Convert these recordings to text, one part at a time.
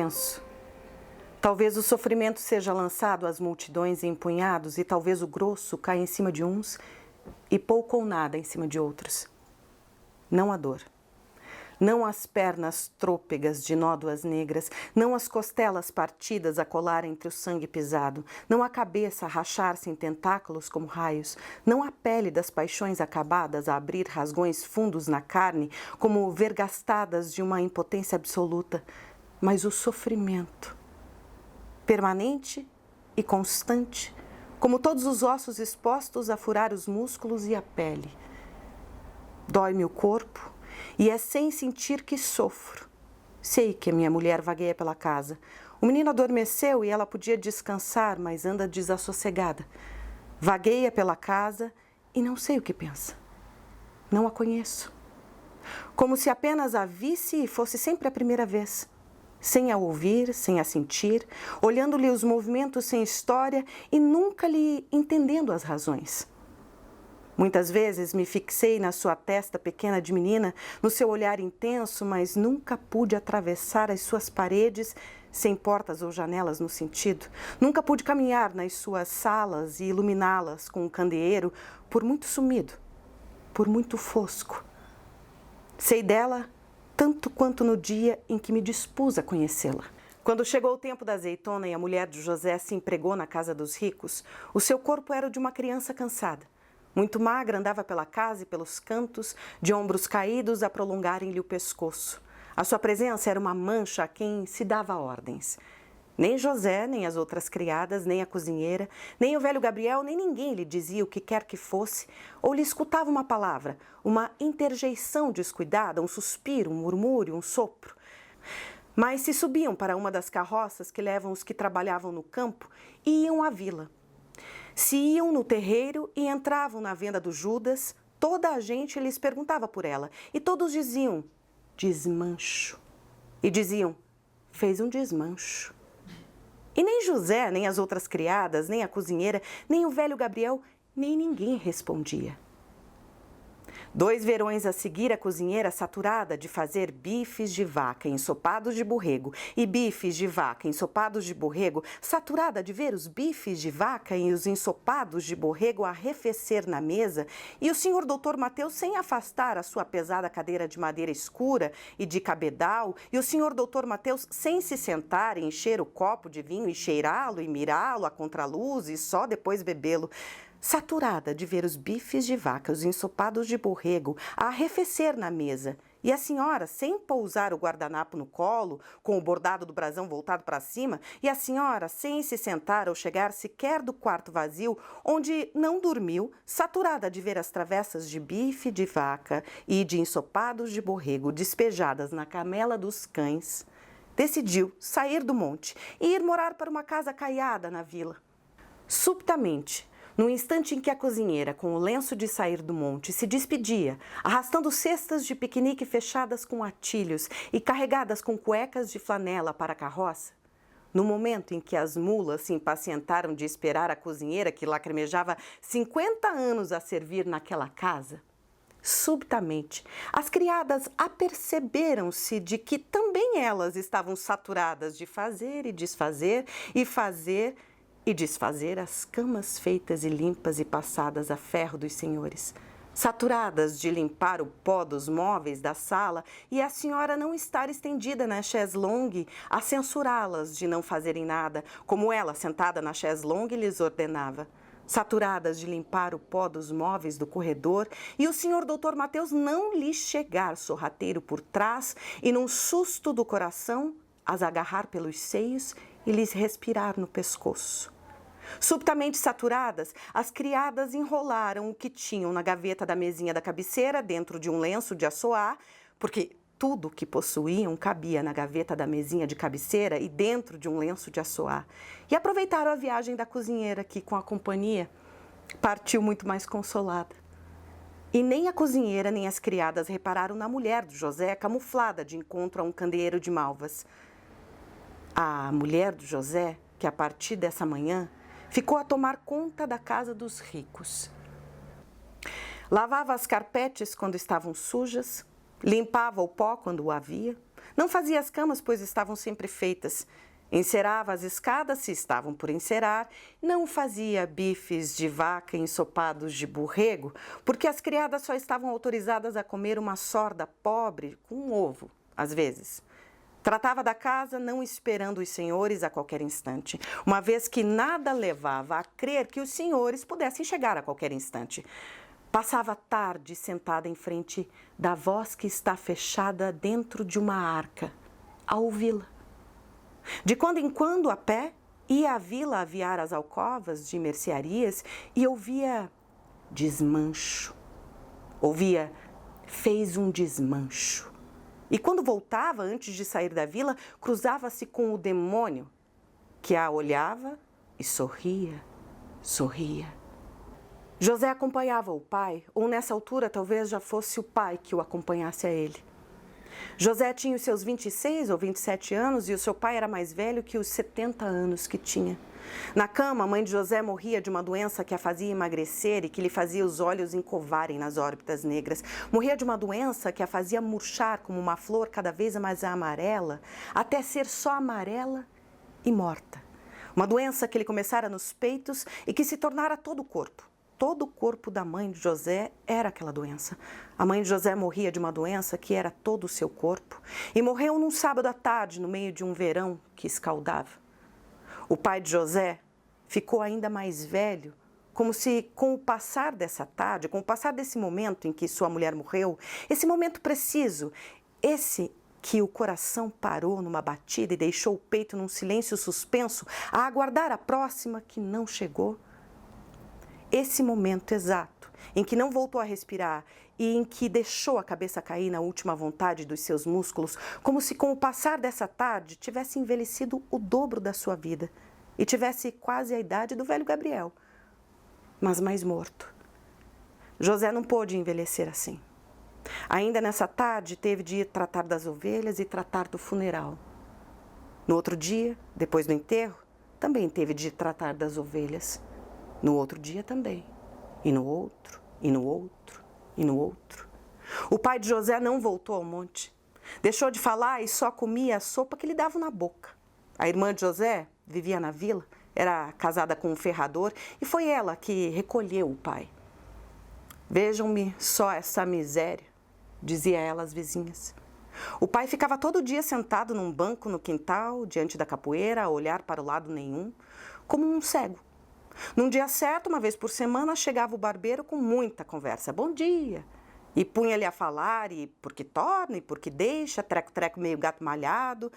penso, talvez o sofrimento seja lançado às multidões em punhados e talvez o grosso caia em cima de uns e pouco ou nada em cima de outros. Não a dor. Não as pernas trôpegas de nódoas negras, não as costelas partidas a colar entre o sangue pisado, não a cabeça a rachar-se em tentáculos como raios, não a pele das paixões acabadas a abrir rasgões fundos na carne como vergastadas de uma impotência absoluta, mas o sofrimento, permanente e constante, como todos os ossos expostos a furar os músculos e a pele. Dói-me o corpo, e é sem sentir que sofro. Sei que a minha mulher vagueia pela casa. O menino adormeceu e ela podia descansar, mas anda desassossegada. Vagueia pela casa e não sei o que pensa. Não a conheço. Como se apenas a visse e fosse sempre a primeira vez. Sem a ouvir, sem a sentir, olhando-lhe os movimentos sem história e nunca lhe entendendo as razões. Muitas vezes me fixei na sua testa pequena de menina, no seu olhar intenso, mas nunca pude atravessar as suas paredes sem portas ou janelas no sentido. Nunca pude caminhar nas suas salas e iluminá-las com um candeeiro, por muito sumido, por muito fosco. Sei dela tanto quanto no dia em que me dispus a conhecê-la. Quando chegou o tempo da azeitona e a mulher de José se empregou na casa dos ricos, o seu corpo era o de uma criança cansada. Muito magra, andava pela casa e pelos cantos, de ombros caídos a prolongarem-lhe o pescoço. A sua presença era uma mancha a quem se dava ordens. Nem José, nem as outras criadas, nem a cozinheira, nem o velho Gabriel, nem ninguém lhe dizia o que quer que fosse, ou lhe escutava uma palavra, uma interjeição descuidada, um suspiro, um murmúrio, um sopro. Mas se subiam para uma das carroças que levam os que trabalhavam no campo e iam à vila. Se iam no terreiro e entravam na venda do Judas, toda a gente lhes perguntava por ela. E todos diziam, desmancho. E diziam, fez um desmancho. E nem José, nem as outras criadas, nem a cozinheira, nem o velho Gabriel, nem ninguém respondia. 2 verões a seguir, a cozinheira, saturada de fazer bifes de vaca ensopados de borrego e bifes de vaca ensopados de borrego, saturada de ver os bifes de vaca e os ensopados de borrego arrefecer na mesa, e o senhor doutor Mateus sem afastar a sua pesada cadeira de madeira escura e de cabedal, e o senhor doutor Mateus sem se sentar e encher o copo de vinho e cheirá-lo e mirá-lo à contraluz e só depois bebê-lo, saturada de ver os bifes de vaca, os ensopados de borrego, a arrefecer na mesa, e a senhora, sem pousar o guardanapo no colo, com o bordado do brasão voltado para cima, e a senhora, sem se sentar ou chegar sequer do quarto vazio, onde não dormiu, saturada de ver as travessas de bife de vaca e de ensopados de borrego despejadas na camela dos cães, decidiu sair do monte e ir morar para uma casa caiada na vila. Subitamente, no instante em que a cozinheira, com o lenço de sair do monte, se despedia, arrastando cestas de piquenique fechadas com atilhos e carregadas com cuecas de flanela para a carroça, no momento em que as mulas se impacientaram de esperar a cozinheira que lacrimejava 50 anos a servir naquela casa, subitamente, as criadas aperceberam-se de que também elas estavam saturadas de fazer e desfazer e fazer e desfazer as camas feitas e limpas e passadas a ferro dos senhores, saturadas de limpar o pó dos móveis da sala e a senhora não estar estendida na chaise longue a censurá-las de não fazerem nada, como ela, sentada na chaise longue, lhes ordenava. Saturadas de limpar o pó dos móveis do corredor e o senhor doutor Mateus não lhes chegar sorrateiro por trás e, num susto do coração, as agarrar pelos seios e lhes respirar no pescoço. Subitamente saturadas, as criadas enrolaram o que tinham na gaveta da mesinha da cabeceira dentro de um lenço de assoar, porque tudo o que possuíam cabia na gaveta da mesinha de cabeceira e dentro de um lenço de assoar. E aproveitaram a viagem da cozinheira, que, com a companhia, partiu muito mais consolada. E nem a cozinheira nem as criadas repararam na mulher do José camuflada de encontro a um candeeiro de malvas. A mulher do José, que a partir dessa manhã ficou a tomar conta da casa dos ricos. Lavava as carpetes quando estavam sujas, limpava o pó quando o havia, Não fazia as camas, pois estavam sempre feitas. Encerava as escadas, se estavam por encerar. Não fazia bifes de vaca ensopados de borrego, porque as criadas só estavam autorizadas a comer uma sorda pobre com um ovo, às vezes. Tratava da casa não esperando os senhores a qualquer instante, uma vez que nada levava a crer que os senhores pudessem chegar a qualquer instante. Passava a tarde sentada em frente da voz que está fechada dentro de uma arca, a ouvi-la. De quando em quando, a pé, ia à vila aviar as alcovas de mercearias e ouvia desmancho. Ouvia, fez um desmancho. E quando voltava, antes de sair da vila, cruzava-se com o demônio, que a olhava e sorria, sorria. José acompanhava o pai, ou nessa altura talvez já fosse o pai que o acompanhasse a ele. José tinha os seus 26 ou 27 anos e o seu pai era mais velho que os 70 anos que tinha. Na cama, a mãe de José morria de uma doença que a fazia emagrecer e que lhe fazia os olhos encovarem nas órbitas negras. Morria de uma doença que a fazia murchar como uma flor cada vez mais amarela, até ser só amarela e morta. Uma doença que lhe começara nos peitos e que se tornara todo o corpo. Todo o corpo da mãe de José era aquela doença. A mãe de José morria de uma doença que era todo o seu corpo e morreu num sábado à tarde, no meio de um verão que escaldava. O pai de José ficou ainda mais velho, como se com o passar dessa tarde, com o passar desse momento em que sua mulher morreu, esse momento preciso, esse que o coração parou numa batida e deixou o peito num silêncio suspenso a aguardar a próxima que não chegou. Esse momento exato, em que não voltou a respirar e em que deixou a cabeça cair na última vontade dos seus músculos, como se com o passar dessa tarde tivesse envelhecido o dobro da sua vida e tivesse quase a idade do velho Gabriel, mas mais morto. José não pôde envelhecer assim. Ainda nessa tarde teve de ir tratar das ovelhas e tratar do funeral. No outro dia, depois do enterro, também teve de ir tratar das ovelhas. No outro dia também, e no outro, e no outro, e no outro. O pai de José não voltou ao monte. Deixou de falar e só comia a sopa que lhe davam na boca. A irmã de José vivia na vila, era casada com um ferrador e foi ela que recolheu o pai. Vejam-me só essa miséria, dizia ela às vizinhas. O pai ficava todo dia sentado num banco no quintal, diante da capoeira, a olhar para o lado nenhum, como um cego. Num dia certo, uma vez por semana, chegava o barbeiro com muita conversa. Bom dia! E punha-lhe a falar, e por que torna, e por que deixa, treco-treco meio gato malhado.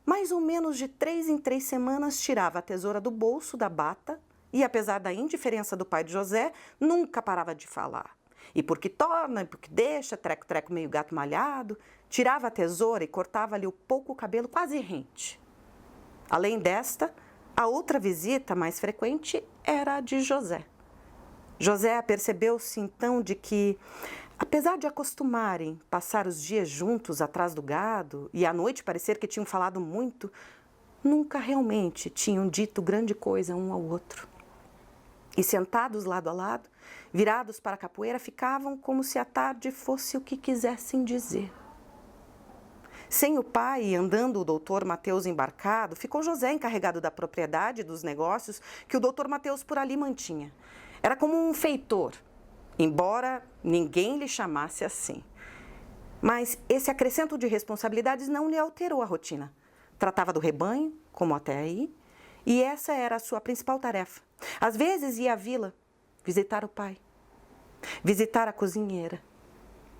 Mais ou menos de 3 em 3 semanas, tirava a tesoura do bolso da bata e, apesar da indiferença do pai de José, nunca parava de falar. E por que torna, e por que deixa, treco-treco meio gato malhado. Tirava a tesoura e cortava-lhe o pouco cabelo quase rente. Além desta, a outra visita mais frequente era a de José. José apercebeu-se então de que, apesar de acostumarem passar os dias juntos atrás do gado e à noite parecer que tinham falado muito, nunca realmente tinham dito grande coisa um ao outro. E sentados lado a lado, virados para a capoeira, ficavam como se a tarde fosse o que quisessem dizer. Sem o pai e andando o doutor Mateus embarcado, ficou José encarregado da propriedade e dos negócios que o doutor Mateus por ali mantinha. Era como um feitor, embora ninguém lhe chamasse assim. Mas esse acrescento de responsabilidades não lhe alterou a rotina. Tratava do rebanho, como até aí, e essa era a sua principal tarefa. Às vezes ia à vila visitar o pai, visitar a cozinheira,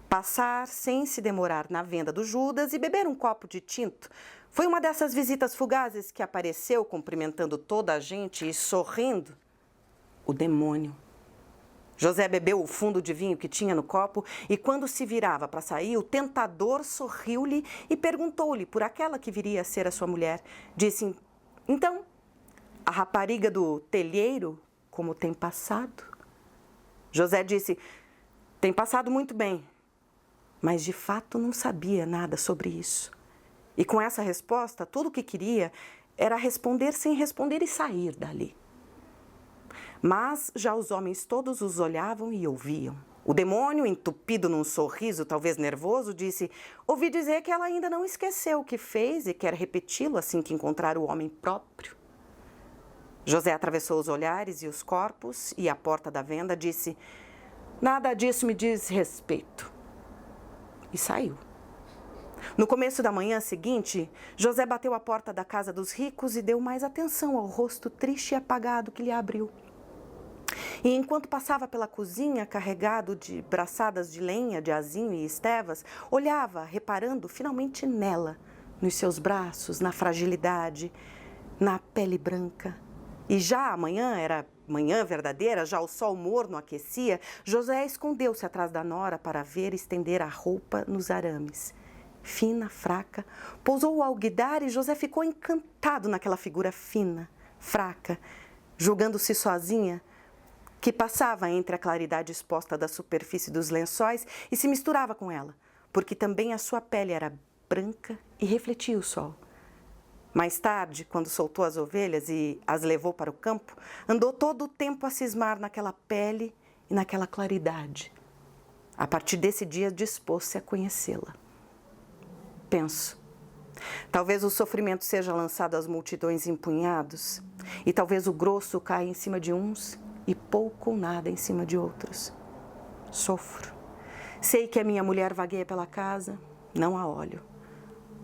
passar sem se demorar na venda do Judas e beber um copo de tinto. Foi uma dessas visitas fugazes que apareceu cumprimentando toda a gente e sorrindo. O demônio. José bebeu o fundo de vinho que tinha no copo e quando se virava para sair, o tentador sorriu-lhe e perguntou-lhe por aquela que viria a ser a sua mulher. Disse, então, a rapariga do telheiro, como tem passado? José disse, tem passado muito bem. Mas de fato não sabia nada sobre isso. E com essa resposta, tudo o que queria era responder sem responder e sair dali. Mas já os homens todos os olhavam e ouviam. O demônio, entupido num sorriso, talvez nervoso, disse: ouvi dizer que ela ainda não esqueceu o que fez e quer repeti-lo assim que encontrar o homem próprio. José atravessou os olhares e os corpos e, à porta da venda, disse: nada disso me diz respeito. E saiu. No começo da manhã seguinte, José bateu à porta da casa dos ricos e deu mais atenção ao rosto triste e apagado que lhe abriu. E enquanto passava pela cozinha, carregado de braçadas de lenha, de azinho e estevas, olhava, reparando finalmente nela, nos seus braços, na fragilidade, na pele branca. E já amanhã era manhã verdadeira, já o sol morno aquecia, José escondeu-se atrás da nora para ver estender a roupa nos arames. Fina, fraca, pousou o alguidar e José ficou encantado naquela figura fina, fraca, julgando-se sozinha, que passava entre a claridade exposta da superfície dos lençóis e se misturava com ela, porque também a sua pele era branca e refletia o sol. Mais tarde, quando soltou as ovelhas e as levou para o campo, andou todo o tempo a cismar naquela pele e naquela claridade. A partir desse dia, dispôs-se a conhecê-la. Penso, talvez o sofrimento seja lançado às multidões em punhados, e talvez o grosso caia em cima de uns e pouco ou nada em cima de outros. Sofro. Sei que a minha mulher vagueia pela casa, não a olho.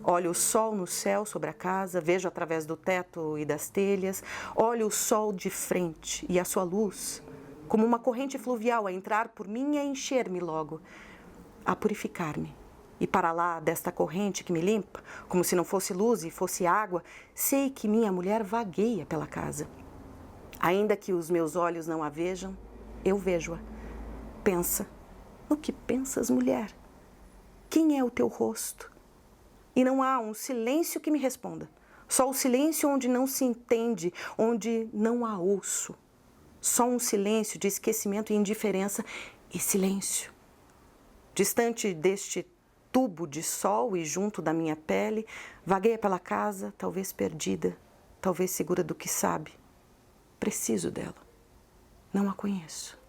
Olho o sol no céu sobre a casa, vejo através do teto e das telhas, olho o sol de frente e a sua luz, como uma corrente fluvial a entrar por mim e a encher-me logo, a purificar-me. E para lá desta corrente que me limpa, como se não fosse luz e fosse água, sei que minha mulher vagueia pela casa. Ainda que os meus olhos não a vejam, eu vejo-a. Pensa. No que pensas, mulher? Quem é o teu rosto? E não há um silêncio que me responda. Só o silêncio onde não se entende, onde não há osso. Só um silêncio de esquecimento e indiferença e silêncio. Distante deste tubo de sol e junto da minha pele, vagueia pela casa, talvez perdida, talvez segura do que sabe. Preciso dela. Não a conheço.